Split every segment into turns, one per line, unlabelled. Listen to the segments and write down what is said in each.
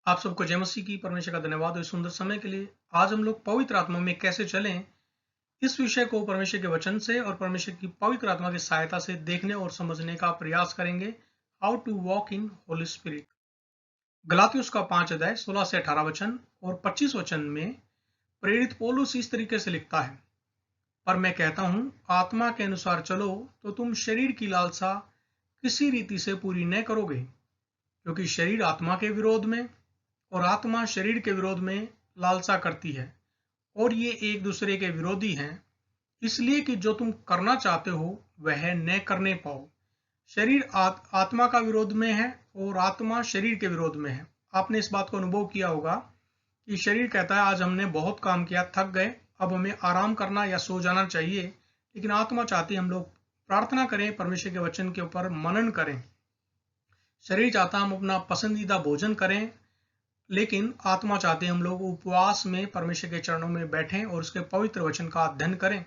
आप सबको जय मसीह की। परमेश्वर का धन्यवाद हो इस सुंदर समय के लिए। आज हम लोग पवित्र आत्मा में कैसे चलें, इस विषय को परमेश्वर के वचन से और परमेश्वर की पवित्र आत्मा की सहायता से देखने और समझने का प्रयास करेंगे। How to walk in holy spirit. गलातियोस का 5 अध्याय 16 से 18 वचन और 25 वचन में प्रेरित पौलुस इस तरीके से लिखता है, पर मैं कहता हूं, आत्मा के अनुसार चलो तो तुम शरीर की लालसा किसी रीति से पूरी न करोगे, क्योंकि शरीर आत्मा के विरोध में और आत्मा शरीर के विरोध में लालसा करती है, और ये एक दूसरे के विरोधी हैं, इसलिए कि जो तुम करना चाहते हो वह न करने पाओ। शरीर आत्मा का विरोध में है और आत्मा शरीर के विरोध में है। आपने इस बात को अनुभव किया होगा कि शरीर कहता है आज हमने बहुत काम किया, थक गए, अब हमें आराम करना या सो जाना चाहिए, लेकिन आत्मा चाहती है हम लोग प्रार्थना करें, परमेश्वर के वचन के ऊपर मनन करें। शरीर चाहता हम अपना पसंदीदा भोजन करें, लेकिन आत्मा चाहती है हम लोग उपवास में परमेश्वर के चरणों में बैठें और उसके पवित्र वचन का अध्ययन करें।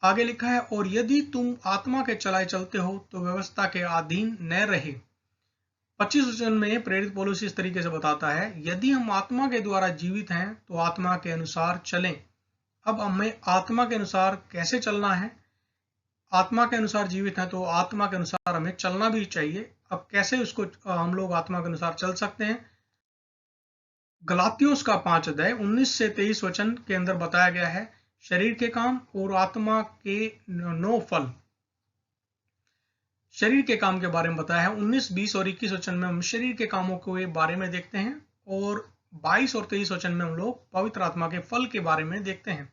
आगे लिखा है, और यदि तुम आत्मा के चलाए चलते हो तो व्यवस्था के अधीन न रहे। 25 वचन में प्रेरित पौलुस इस तरीके से बताता है, यदि हम आत्मा के द्वारा जीवित हैं तो आत्मा के अनुसार चलें। अब हमें आत्मा के अनुसार कैसे चलना है? आत्मा के अनुसार जीवित हैं तो आत्मा के अनुसार हमें चलना भी चाहिए। अब कैसे उसको हम लोग आत्मा के अनुसार चल सकते हैं? गलातियोस का 5 अध्याय 19 से 23 वचन के अंदर बताया गया है शरीर के काम और आत्मा के 9 फल। शरीर के काम के बारे में बताया है। 19, 20 और 21 वचन में हम शरीर के कामों के बारे में देखते हैं, और 22 और 23 वचन में हम लोग पवित्र आत्मा के फल के बारे में देखते हैं।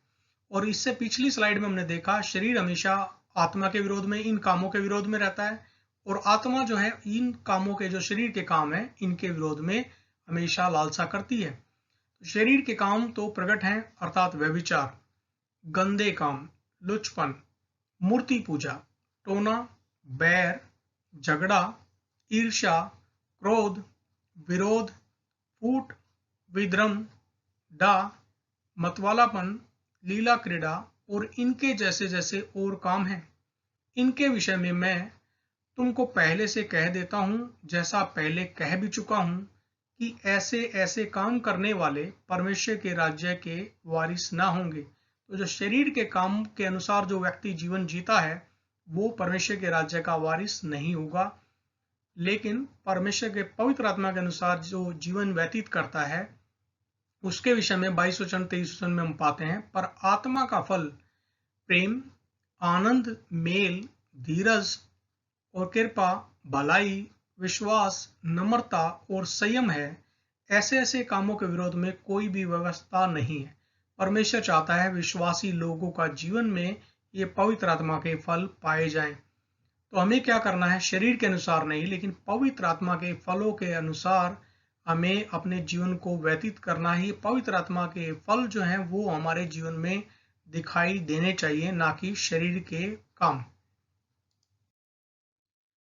और इससे पिछली स्लाइड में हमने देखा शरीर हमेशा आत्मा के विरोध में, इन कामों के विरोध में रहता है, और आत्मा जो है इन कामों के, जो शरीर के काम है, इनके विरोध में हमेशा लालसा करती है। शरीर के काम तो प्रकट हैं, अर्थात व्यभिचार, गंदे काम, लुचपन, मूर्ति पूजा, टोना, बैर, झगड़ा, ईर्ष्या, क्रोध, विरोध, फूट, विद्रम, डा, मतवालापन, लीला क्रीड़ा और इनके जैसे जैसे और काम हैं। इनके विषय में मैं तुमको पहले से कह देता हूं, जैसा पहले कह भी चुका हूं, कि ऐसे ऐसे काम करने वाले परमेश्वर के राज्य के वारिस ना होंगे। तो जो शरीर के काम के अनुसार जो व्यक्ति जीवन जीता है वो परमेश्वर के राज्य का वारिस नहीं होगा, लेकिन परमेश्वर के पवित्र आत्मा के अनुसार जो जीवन व्यतीत करता है उसके विषय में 22 वचन 23 वचन में हम पाते हैं, पर आत्मा का फल प्रेम, आनंद, मेल, धीरज और कृपा, भलाई, विश्वास, नम्रता और संयम है। ऐसे ऐसे कामों के विरोध में कोई भी व्यवस्था नहीं है। परमेश्वर चाहता है विश्वासी लोगों का जीवन में ये पवित्र आत्मा के फल पाए जाएं। तो हमें क्या करना है? शरीर के अनुसार नहीं, लेकिन पवित्र आत्मा के फलों के अनुसार हमें अपने जीवन को व्यतीत करना ही। पवित्र आत्मा के फल जो हैं वो हमारे जीवन में दिखाई देने चाहिए, ना कि शरीर के काम।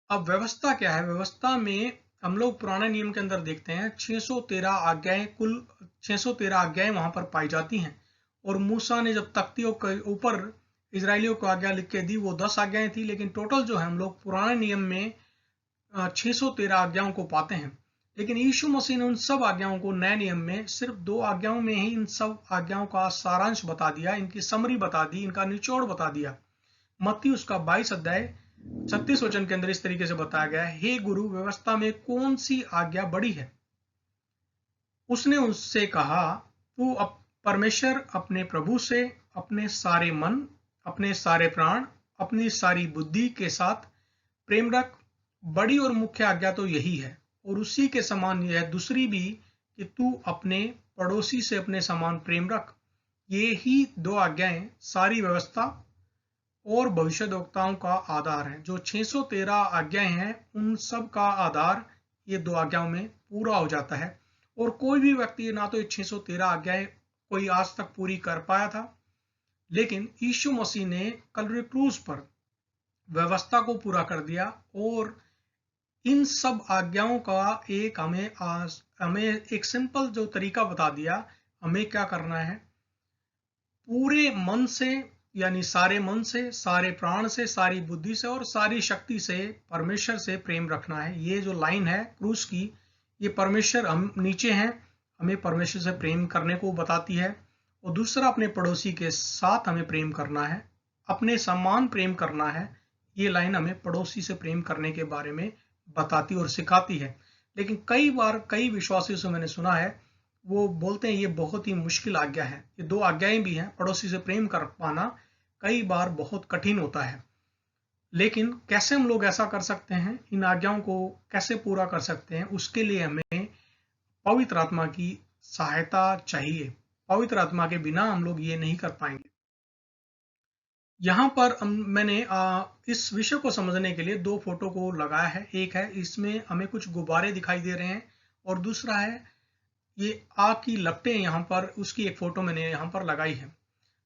अब व्यवस्था क्या है? व्यवस्था में हम लोग पुराने नियम के अंदर देखते हैं 613 आज्ञाएं, कुल 613 आज्ञाएं वहां पर पाई जाती हैं। और मूसा ने जब तख्तियों के ऊपर इजरायलियों को आज्ञा लिख के दी वो 10 आज्ञाएं थी, लेकिन टोटल जो है हम लोग पुराने नियम में 613 आज्ञाओं को पाते हैं। लेकिन यीशु मसीह ने उन सब आज्ञाओं को नए नियम में सिर्फ 2 आज्ञाओं में ही इन सब आज्ञाओं का सारांश बता दिया, इनकी समरी बता दी, इनका निचोड़ बता दिया। मत्ती उसका 22 अध्याय 36 वचन के अंदर इस तरीके से बताया गया है, हे गुरु, व्यवस्था में कौन सी आज्ञा बड़ी है? उसने उससे कहा, तू परमेश्वर अपने प्रभु से अपने सारे मन, अपने सारे प्राण, अपनी सारी बुद्धि के साथ प्रेम रख। बड़ी और मुख्य आज्ञा तो यही है, और उसी के समान यह दूसरी भी, कि तू अपने पड़ोसी से अपने समान प्रेम रख। ये ही 2 आज्ञाएं सारी व्यवस्था और भविष्यद्वक्ताओं का आधार है। जो 613 आज्ञाएं हैं उन सब का आधार ये 2 आज्ञाओं में पूरा हो जाता है। और कोई भी व्यक्ति ना तो ये 613 आज्ञाएं कोई आज तक पूरी कर पाया था, लेकिन यीशु मसीह ने कलवरी क्रूज पर व्यवस्था को पूरा कर दिया, और इन सब आज्ञाओं का हमें एक सिंपल जो तरीका बता दिया। हमें क्या करना है? पूरे मन से, यानी सारे मन से, सारे प्राण से, सारी बुद्धि से और सारी शक्ति से परमेश्वर से प्रेम रखना है। ये जो लाइन है क्रूस की, ये परमेश्वर हम नीचे हैं, हमें परमेश्वर से प्रेम करने को बताती है। और दूसरा, अपने पड़ोसी के साथ हमें प्रेम करना है, अपने समान प्रेम करना है। ये लाइन हमें पड़ोसी से प्रेम करने के बारे में बताती और सिखाती है। लेकिन कई बार कई विश्वासियों से मैंने सुना है, वो बोलते हैं ये बहुत ही मुश्किल आज्ञा है। ये 2 आज्ञाएं भी हैं, पड़ोसी से प्रेम कर पाना कई बार बहुत कठिन होता है। लेकिन कैसे हम लोग ऐसा कर सकते हैं, इन आज्ञाओं को कैसे पूरा कर सकते हैं, उसके लिए हमें पवित्र आत्मा की सहायता चाहिए। पवित्र आत्मा के बिना हम लोग ये नहीं कर पाएंगे। यहाँ पर मैंने इस विषय को समझने के लिए 2 फोटो को लगाया है। एक है, इसमें हमें कुछ गुब्बारे दिखाई दे रहे हैं, और दूसरा है ये आग की लपटें, यहाँ पर उसकी एक फोटो मैंने यहाँ पर लगाई है।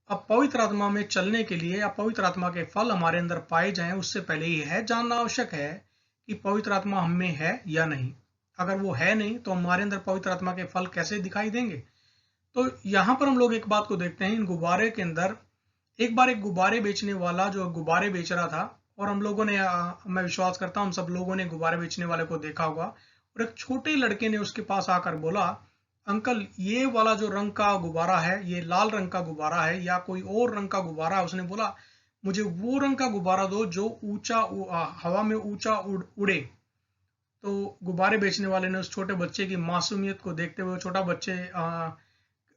अब पवित्र आत्मा में चलने के लिए या पवित्र आत्मा के फल हमारे अंदर पाए जाएं, उससे पहले ये है जानना आवश्यक है कि पवित्र आत्मा हम में है या नहीं। अगर वो है नहीं तो हमारे अंदर पवित्र आत्मा के फल कैसे दिखाई देंगे। तो यहाँ पर हम लोग एक बात को देखते हैं, इन गुब्बारे के अंदर एक बार एक गुब्बारे बेचने वाला जो गुब्बारे बेच रहा था, और हम लोगों ने मैं विश्वास करता हूँ हम सब लोगों ने गुब्बारे बेचने वाले को देखा होगा, और एक छोटे लड़के ने उसके पास आकर बोला, अंकल ये वाला जो रंग का गुब्बारा है, ये लाल रंग का गुब्बारा है या कोई और रंग का गुब्बारा है। उसने बोला मुझे वो रंग का गुब्बारा दो जो ऊंचा हवा में ऊंचा उड़े। तो गुब्बारे बेचने वाले ने उस छोटे बच्चे की मासूमियत को देखते हुए, छोटा बच्चे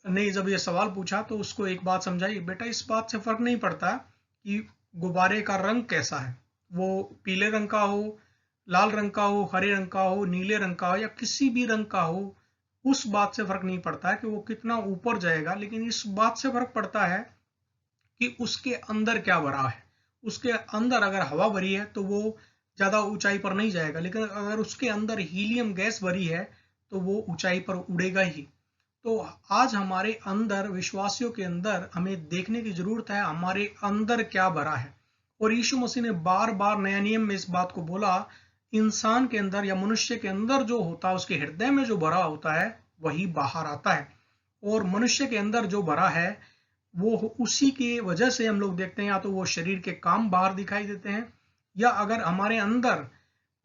ने जब ये सवाल पूछा तो उसको एक बात समझाई, बेटा इस बात से फर्क नहीं पड़ता कि गुब्बारे का रंग कैसा है, वो पीले रंग का हो, लाल रंग का हो, हरे रंग का हो, नीले रंग का हो या किसी भी रंग का हो, उस बात से फर्क नहीं पड़ता है कि वो कितना ऊपर जाएगा। लेकिन इस बात से फर्क पड़ता है कि उसके अंदर क्या भरा है। उसके अंदर अगर हवा भरी है तो वो ज्यादा ऊंचाई पर नहीं जाएगा, लेकिन अगर उसके अंदर हीलियम गैस भरी है तो वो ऊंचाई पर उड़ेगा ही। तो आज हमारे अंदर, विश्वासियों के अंदर हमें देखने की जरूरत है हमारे अंदर क्या भरा है। और यीशु मसीह ने बार बार नया नियम में इस बात को बोला, इंसान के अंदर या मनुष्य के अंदर जो होता है, उसके हृदय में जो भरा होता है वही बाहर आता है। और मनुष्य के अंदर जो भरा है वो उसी की वजह से हम लोग देखते हैं, या तो वो शरीर के काम बाहर दिखाई देते हैं, या अगर हमारे अंदर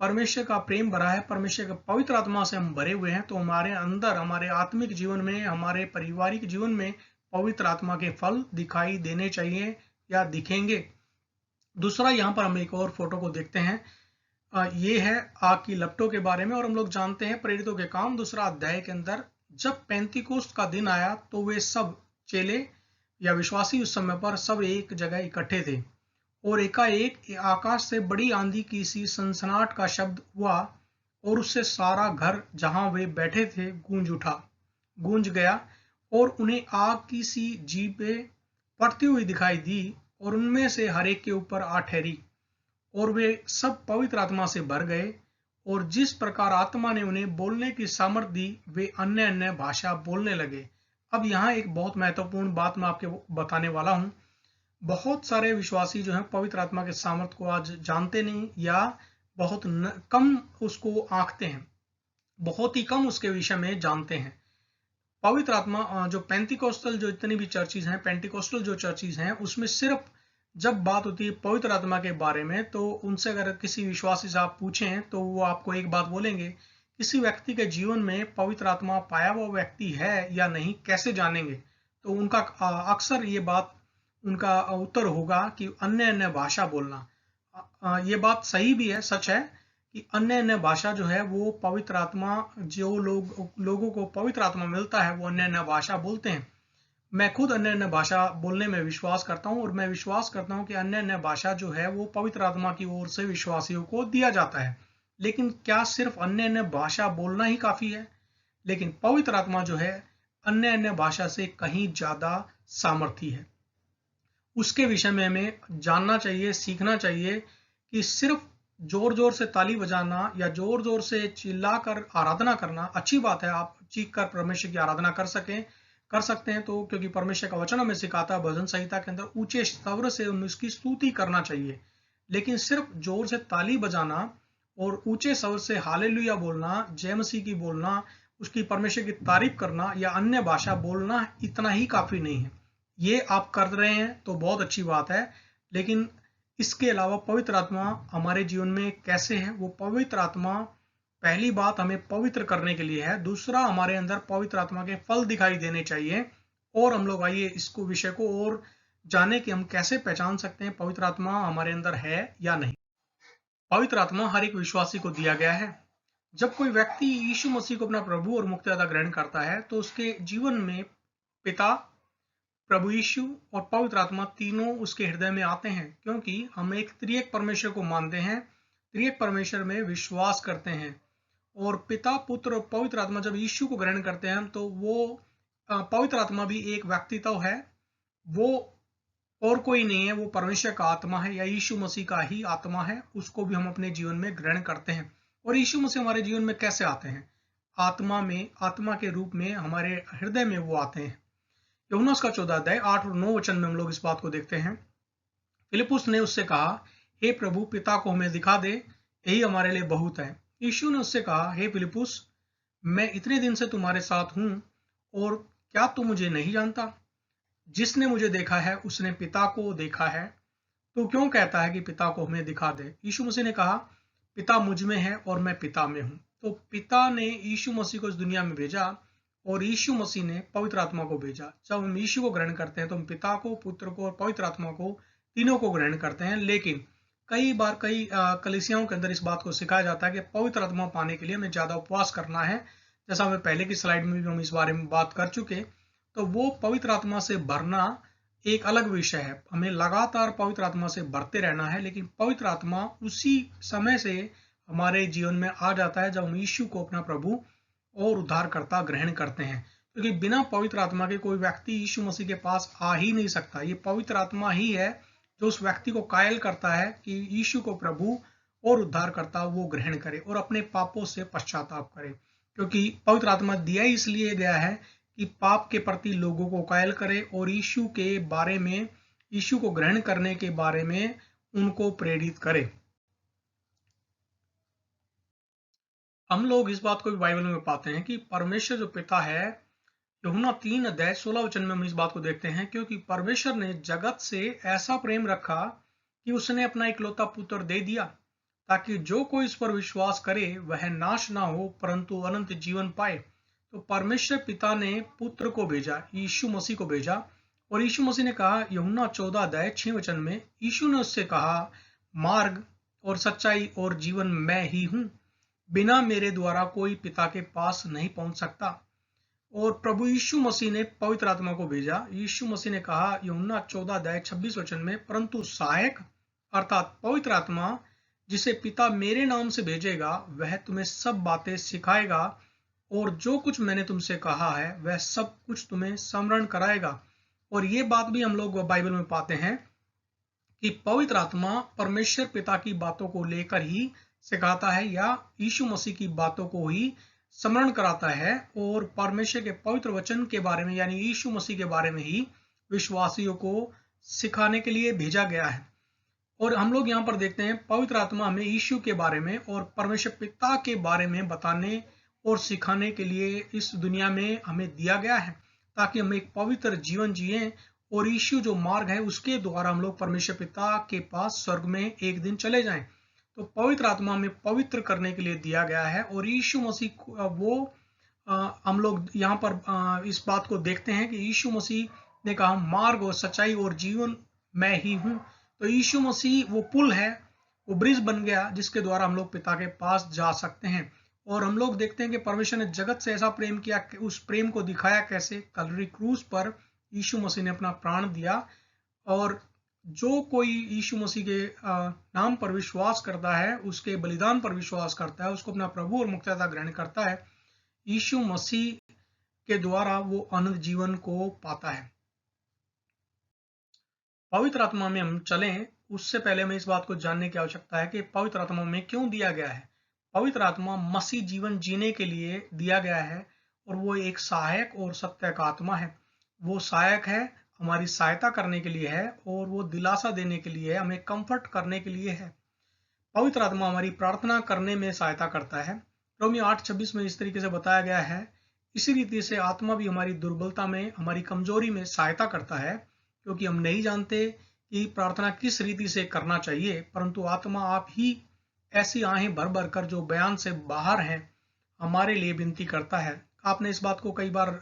परमेश्वर का प्रेम भरा है, परमेश्वर के पवित्र आत्मा से हम भरे हुए हैं, तो हमारे अंदर, हमारे आत्मिक जीवन में, हमारे पारिवारिक जीवन में पवित्र आत्मा के फल दिखाई देने चाहिए या दिखेंगे। दूसरा, यहाँ पर हम एक और फोटो को देखते हैं। ये है आग की लपटों के बारे में, और हम लोग जानते हैं प्रेरितों के काम 2 अध्याय के अंदर जब पेंतीकोस्त का दिन आया तो वे सब चेले या विश्वासी उस समय पर सब एक जगह इकट्ठे थे, और एकाएक आकाश से बड़ी आंधी की सी सनसनाहट का शब्द हुआ, और उससे सारा घर जहां वे बैठे थे गूंज गया, और उन्हें आग की सी जीभें पड़ती हुई दिखाई दी, और उनमें से हर एक के ऊपर आ ठहरी, और वे सब पवित्र आत्मा से भर गए, और जिस प्रकार आत्मा ने उन्हें बोलने की सामर्थ्य दी वे अन्य अन्य भाषा बोलने लगे। अब यहाँ एक बहुत महत्वपूर्ण बात मैं आपके बताने वाला हूँ। बहुत सारे विश्वासी जो हैं पवित्र आत्मा के सामर्थ्य को आज जानते नहीं, या बहुत कम उसको आंकते हैं, बहुत ही कम उसके विषय में जानते हैं। पवित्र आत्मा जो पेंटिकोस्टल, जो जितनी भी चर्चिज हैं, पेंटिकोस्टल जो चर्चिज हैं, उसमें सिर्फ जब बात होती है पवित्र आत्मा के बारे में, तो उनसे अगर किसी विश्वासी से आप पूछें तो वो आपको एक बात बोलेंगे, किसी व्यक्ति के जीवन में पवित्र आत्मा पाया हुआ व्यक्ति है या नहीं, कैसे जानेंगे। तो उनका अक्सर ये बात, उनका उत्तर होगा कि अन्य अन्य भाषा बोलना। ये बात सही भी है, सच है कि अन्य अन्य भाषा जो है वो पवित्र आत्मा, जो लोगों को पवित्र आत्मा मिलता है वो अन्य अन्य भाषा बोलते हैं। मैं खुद अन्य अन्य भाषा बोलने में विश्वास करता हूँ, और मैं विश्वास करता हूँ कि अन्य अन्य भाषा जो है वो पवित्र आत्मा की ओर से विश्वासियों को दिया जाता है। लेकिन क्या सिर्फ अन्य अन्य भाषा बोलना ही काफी है? लेकिन पवित्र आत्मा जो है अन्य अन्य भाषा से कहीं ज्यादा सामर्थी है। उसके विषय में हमें जानना चाहिए, सीखना चाहिए कि सिर्फ जोर जोर से ताली बजाना या जोर जोर से चिल्लाकर आराधना करना अच्छी बात है। आप चीख कर परमेश्वर की आराधना कर सकते हैं, तो क्योंकि परमेश्वर का वचन हमें सिखाता है भजन संहिता के अंदर ऊंचे स्वर से उसकी स्तुति करना चाहिए। लेकिन सिर्फ जोर से ताली बजाना और ऊंचे स्वर से हालेलुया बोलना, जय मसीह की बोलना, उसकी परमेश्वर की तारीफ करना या अन्य भाषा बोलना इतना ही काफी नहीं है। ये आप कर रहे हैं तो बहुत अच्छी बात है, लेकिन इसके अलावा पवित्र आत्मा हमारे जीवन में कैसे है? वो पवित्र आत्मा पहली बात हमें पवित्र करने के लिए है, दूसरा हमारे अंदर पवित्र आत्मा के फल दिखाई देने चाहिए। और हम लोग आइए इसको विषय को और जाने कि हम कैसे पहचान सकते हैं पवित्र आत्मा हमारे अंदर है या नहीं। पवित्र आत्मा हर एक विश्वासी को दिया गया है। जब कोई व्यक्ति यीशु मसीह को अपना प्रभु और मुक्तिदाता ग्रहण करता है तो उसके जीवन में पिता, प्रभु यीशु और पवित्र आत्मा तीनों उसके हृदय में आते हैं, क्योंकि हम एक त्रिएक परमेश्वर को मानते हैं, त्रिएक परमेश्वर में विश्वास करते हैं। और पिता, पुत्र और पवित्र आत्मा जब यीशु को ग्रहण करते हैं तो वो पवित्र आत्मा भी एक व्यक्तित्व है, वो और कोई नहीं है, वो परमेश्वर का आत्मा है या यीशु मसीह का ही आत्मा है। उसको भी हम अपने जीवन में ग्रहण करते हैं। और यीशु मसीह हमारे जीवन में कैसे आते हैं? आत्मा में, आत्मा के रूप में हमारे हृदय में वो आते हैं। यूहन्ना उसका 14 अध्याय 8 और 9 वचन में हम लोग इस बात को देखते हैं। फिलिपुस ने उससे कहा, हे प्रभु, पिता को हमें दिखा दे, यही हमारे लिए बहुत है। यीशु ने उससे कहा, हे फिलिपुस, मैं इतने दिन से तुम्हारे साथ हूं और क्या तू मुझे नहीं जानता? जिसने मुझे देखा है उसने पिता को देखा है। तू क्यों कहता है कि पिता को हमें दिखा दे? यीशु मसीह ने कहा, पिता मुझ में है और मैं पिता में हूं। तो पिता ने यीशु मसीह को इस दुनिया में भेजा और यीशु मसीह ने पवित्र आत्मा को भेजा। जब हम यीशु को ग्रहण करते हैं तो हम पिता को, पुत्र को और पवित्र आत्मा को, तीनों को ग्रहण करते हैं। लेकिन कई बार कई कलीसियाओं के अंदर इस बात को सिखाया जाता है कि पवित्र आत्मा पाने के लिए हमें ज्यादा उपवास करना है। जैसा हमें पहले की स्लाइड में भी हम इस बारे में बात कर चुके। तो वो पवित्र आत्मा से भरना एक अलग विषय है। हमें लगातार पवित्र आत्मा से भरते रहना है, लेकिन पवित्र आत्मा उसी समय से हमारे जीवन में आ जाता है जब हम यीशु को अपना प्रभु और उद्धारकर्ता ग्रहण करते हैं। क्योंकि बिना पवित्र आत्मा के कोई व्यक्ति यीशु मसीह के पास आ ही नहीं सकता। ये पवित्र आत्मा ही है जो उस व्यक्ति को कायल करता है कि यीशु को प्रभु और उद्धारकर्ता वो ग्रहण करे और अपने पापों से पश्चाताप करे। क्योंकि पवित्र आत्मा दिया इसलिए गया है कि पाप के प्रति लोगों को कायल करे और यीशु के बारे में, यीशु को ग्रहण करने के बारे में उनको प्रेरित करे। हम लोग इस बात को भी बाइबल में पाते हैं कि परमेश्वर जो पिता है, यूहन्ना 3 अध्याय 16 वचन में हम इस बात को देखते हैं, क्योंकि परमेश्वर ने जगत से ऐसा प्रेम रखा कि उसने अपना इकलौता पुत्र दे दिया, ताकि जो कोई इस पर विश्वास करे वह नाश ना हो परंतु अनंत जीवन पाए। तो परमेश्वर पिता ने पुत्र को भेजा, यीशु मसीह को भेजा। और यीशु मसीह ने कहा यूहन्ना 14 अध्याय 6 वचन में, यीशु ने उससे कहा, मार्ग और सच्चाई और जीवन मैं ही हूं, बिना मेरे द्वारा कोई पिता के पास नहीं पहुंच सकता। और प्रभु यीशु मसीह ने पवित्र आत्मा को भेजा। यीशु मसीह ने कहा यूहन्ना 14 अध्याय 26 वचन में, परंतु सहायक अर्थात पवित्र आत्मा जिसे पिता मेरे नाम से भेजेगा वह तुम्हें सब बातें सिखाएगा और जो कुछ मैंने तुमसे कहा है वह सब कुछ तुम्हें स्मरण कराएगा। और ये बात भी हम लोग बाइबल में पाते हैं कि पवित्र आत्मा परमेश्वर पिता की बातों को लेकर ही सिखाता है या यीशु मसीह की बातों को ही स्मरण कराता है और परमेश्वर के पवित्र वचन के बारे में यानी यीशु मसीह के बारे में ही विश्वासियों को सिखाने के लिए भेजा गया है। और हम लोग यहाँ पर देखते हैं पवित्र आत्मा हमें यीशु के बारे में और परमेश्वर पिता के बारे में बताने और सिखाने के लिए इस दुनिया में हमें दिया गया है, ताकि हम एक पवित्र जीवन जिएं और यीशु जो मार्ग है उसके द्वारा हम लोग परमेश्वर पिता के पास स्वर्ग में एक दिन चले जाएं। तो पवित्र आत्मा हमें पवित्र करने के लिए दिया गया है और यीशु मसीह वो हम लोग यहाँ पर इस बात को देखते हैं कि यीशु मसीह ने कहा मार्ग और सच्चाई और जीवन मैं ही हूँ। तो यीशु मसीह वो पुल है, वो ब्रिज बन गया जिसके द्वारा हम लोग पिता के पास जा सकते हैं। और हम लोग देखते हैं कि परमेश्वर ने जगत से ऐसा प्रेम किया, उस प्रेम को दिखाया कैसे? कलवरी क्रूस पर यीशु मसीह ने अपना प्राण दिया और जो कोई यीशु मसीह के नाम पर विश्वास करता है, उसके बलिदान पर विश्वास करता है, उसको अपना प्रभु और मुक्तिदाता ग्रहण करता है, यीशु मसीह के द्वारा वो अनंत जीवन को पाता है। पवित्र आत्मा में हम चलें उससे पहले हमें इस बात को जानने की आवश्यकता है कि पवित्र आत्मा में क्यों दिया गया है। पवित्र आत्मा मसीह जीवन जीने के लिए दिया गया है और वो एक सहायक और सत्य का आत्मा है। वो सहायक है, हमारी सहायता करने के लिए है और वो दिलासा देने के लिए है, हमें कंफर्ट करने के लिए है। पवित्र आत्मा हमारी प्रार्थना करने में सहायता करता है। रोमियो 8:26 में इस तरीके से बताया गया है, इसी रीति से आत्मा भी हमारी दुर्बलता में, हमारी कमजोरी में सहायता करता है, क्योंकि हम नहीं जानते कि प्रार्थना किस रीति से करना चाहिए, परंतु आत्मा आप ही ऐसी आहें भर भर कर जो बयान से बाहर है हमारे लिए विनती करता है। आपने इस बात को कई बार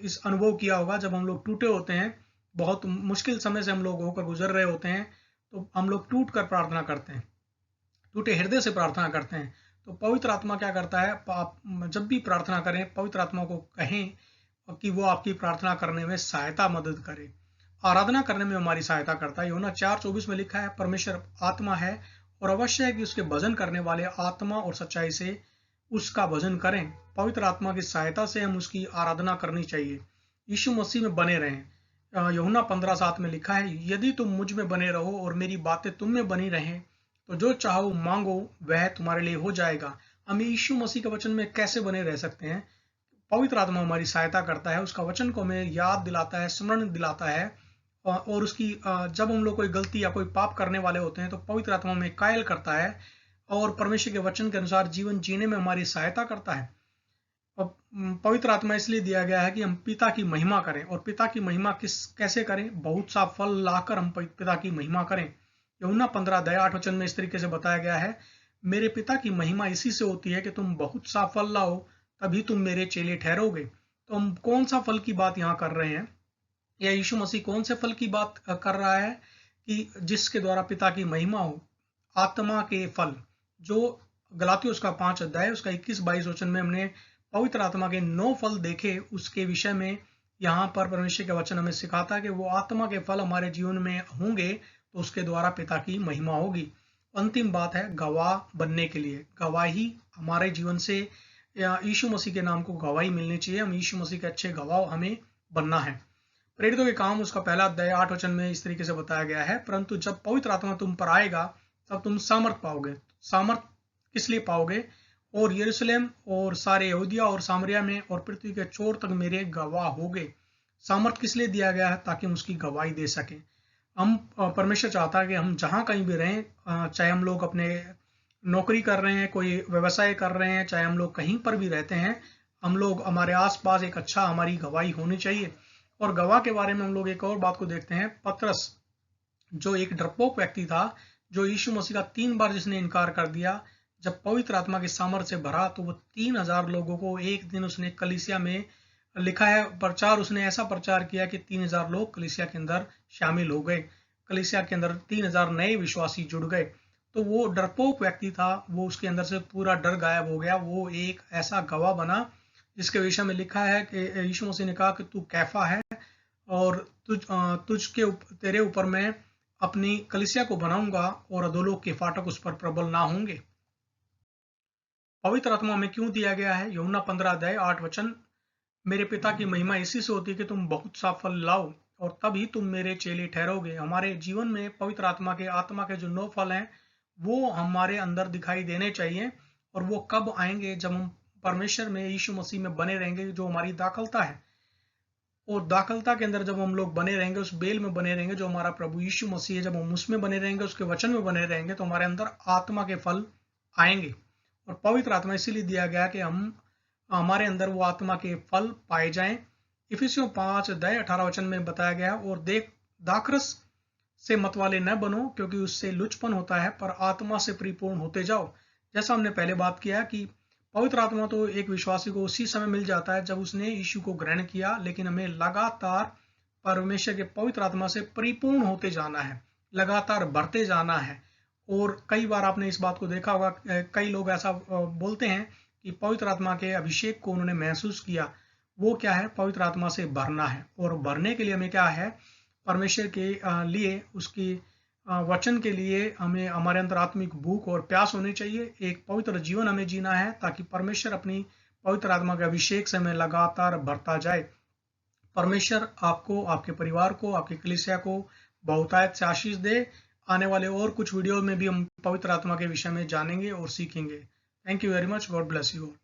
इस अनुभव किया होगा, जब हम लोग टूटे होते हैं, बहुत मुश्किल समय से हम लोग होकर गुजर रहे होते हैं, तो हम लोग टूट कर प्रार्थना करते हैं, टूटे हृदय से प्रार्थना करते हैं। तो पवित्र आत्मा क्या करता है, आप जब भी प्रार्थना करें पवित्र आत्मा को कहें कि वो आपकी प्रार्थना करने में सहायता मदद करे, आराधना करने में हमारी सहायता करता है। यूहन्ना 4:24 में लिखा है, परमेश्वर आत्मा है और अवश्य है कि उसके भजन करने वाले आत्मा और सच्चाई से उसका भजन करें। पवित्र आत्मा की सहायता से हम उसकी आराधना करनी चाहिए। यीशु मसीह में बने रहें। यूहन्ना 15:7 में लिखा है, यदि तुम मुझ में बने रहो और मेरी बातें तुम में बनी रहें तो जो चाहो मांगो वह तुम्हारे लिए हो जाएगा। हम यीशु मसीह के वचन में कैसे बने रह सकते हैं? पवित्र आत्मा हमारी सहायता करता है, उसका वचन को हमें याद दिलाता है, स्मरण दिलाता है, और उसकी जब हम लोग कोई गलती या कोई पाप करने वाले होते हैं तो पवित्र आत्मा हमें कायल करता है और परमेश्वर के वचन के अनुसार जीवन जीने में हमारी सहायता करता है। पवित्र आत्मा इसलिए दिया गया है कि हम पिता की महिमा करें, और पिता की महिमा कैसे करें? बहुत सा फल लाकर हम पिता की महिमा करें। यूहन्ना 15:8 में इस तरीके से बताया गया है, मेरे पिता की महिमा इसी से होती है कि तुम बहुत सा फल लाओ, तभी तुम मेरे चेले ठहरोगे। तो हम कौन सा फल की बात यहाँ कर रहे हैं, या यीशु मसीह कौन से फल की बात कर रहा है कि जिसके द्वारा पिता की महिमा हो? आत्मा के फल, जो गलातियों उसका 5 उसका 21-22 वचन में हमने पवित्र आत्मा के 9 फल देखे, उसके विषय में यहाँ पर परमेश्वर का वचन हमें सिखाता है कि वो आत्मा के फल हमारे जीवन में होंगे तो उसके द्वारा पिता की महिमा होगी। अंतिम बात है गवाह बनने के लिए। गवाही हमारे जीवन से, या यीशु मसीह के नाम को गवाही मिलनी चाहिए। हम यीशु मसीह के अच्छे गवाह हमें बनना है। प्रेरितों के काम उसका 1:8 में इस तरीके से बताया गया है, परंतु जब पवित्र आत्मा तुम पर आएगा तब तुम सामर्थ पाओगे। सामर्थ किस लिए पाओगे? और यरूशलेम और सारे यहूदिया और सामरिया में और पृथ्वी के छोर तक मेरे गवाह होगे। सामर्थ किस लिए दिया गया है? ताकि हम उसकी गवाही दे सकें। हम परमेश्वर चाहता है कि हम जहाँ कहीं भी रहें, चाहे हम लोग अपने नौकरी कर रहे हैं, कोई व्यवसाय कर रहे हैं, चाहे हम लोग कहीं पर भी रहते हैं, हम लोग हमारे आसपास एक अच्छा हमारी गवाही होनी चाहिए। और गवाह के बारे में हम लोग एक और बात को देखते हैं। पतरस, जो एक डरपोक व्यक्ति था, जो यीशु मसीह का 3 बार जिसने इनकार कर दिया, जब पवित्र आत्मा के सामर्थ्य से भरा तो वो 3000 लोगों को एक दिन उसने कलीसिया में, लिखा है प्रचार, उसने ऐसा प्रचार किया कि 3000 लोग कलीसिया के अंदर शामिल हो गए। कलीसिया के अंदर 3000 नए विश्वासी जुड़ गए। तो वो डरपोक व्यक्ति था, वो उसके अंदर से पूरा डर गायब हो गया। वो एक ऐसा गवाह बना जिसके विषय में लिखा है कि यीशु मसीह ने कहा कि तू कैफा है और तेरे ऊपर मैं अपनी कलीसिया को बनाऊंगा और अधोलोक के फाटक उस पर प्रबल ना होंगे। पवित्र आत्मा में क्यों दिया गया है? यूहन्ना 15:8 मेरे पिता की महिमा इसी से होती है कि तुम बहुत सा फल लाओ और तभी तुम मेरे चेले ठहरोगे। हमारे जीवन में पवित्र आत्मा के जो 9 फल हैं वो हमारे अंदर दिखाई देने चाहिए। और वो कब आएंगे? जब हम परमेश्वर में, यीशु मसीह में बने रहेंगे, जो हमारी दाखलता है। और दाखलता के अंदर जब हम लोग बने रहेंगे, उस बेल में बने रहेंगे जो हमारा प्रभु यीशु मसीह है, जब हम उसमें बने रहेंगे, उसके वचन में बने रहेंगे, तो हमारे अंदर आत्मा के फल आएंगे। और पवित्र आत्मा इसीलिए दिया गया कि हमारे अंदर वो आत्मा के फल पाए जाएं। इफिसियों 5:18 में बताया गया, और दाखरस से मतवाले न बनो क्योंकि उससे लुचपन होता है, पर आत्मा से परिपूर्ण होते जाओ। जैसा हमने पहले बात किया कि पवित्र आत्मा तो एक विश्वासी को उसी समय मिल जाता है जब उसने यीशु को ग्रहण किया, लेकिन हमें लगातार परमेश्वर के पवित्र आत्मा से परिपूर्ण होते जाना है, लगातार बढ़ते जाना है। और कई बार आपने इस बात को देखा होगा, कई लोग ऐसा बोलते हैं कि पवित्र आत्मा के अभिषेक को उन्होंने महसूस किया। वो क्या है? पवित्र आत्मा से भरना है। और भरने के लिए हमें क्या है? परमेश्वर के लिए, उसकी वचन के लिए हमें हमारे अंदर आत्मिक भूख और प्यास होनी चाहिए। एक पवित्र जीवन हमें जीना है ताकि परमेश्वर अपनी पवित्र आत्मा के अभिषेक से हमें लगातार भरता जाए। परमेश्वर आपको, आपके परिवार को, आपकी कलीसिया को बहुतायत से आशीष दे। आने वाले और कुछ वीडियो में भी हम पवित्र आत्मा के विषय में जानेंगे और सीखेंगे। Thank you very much. God bless you.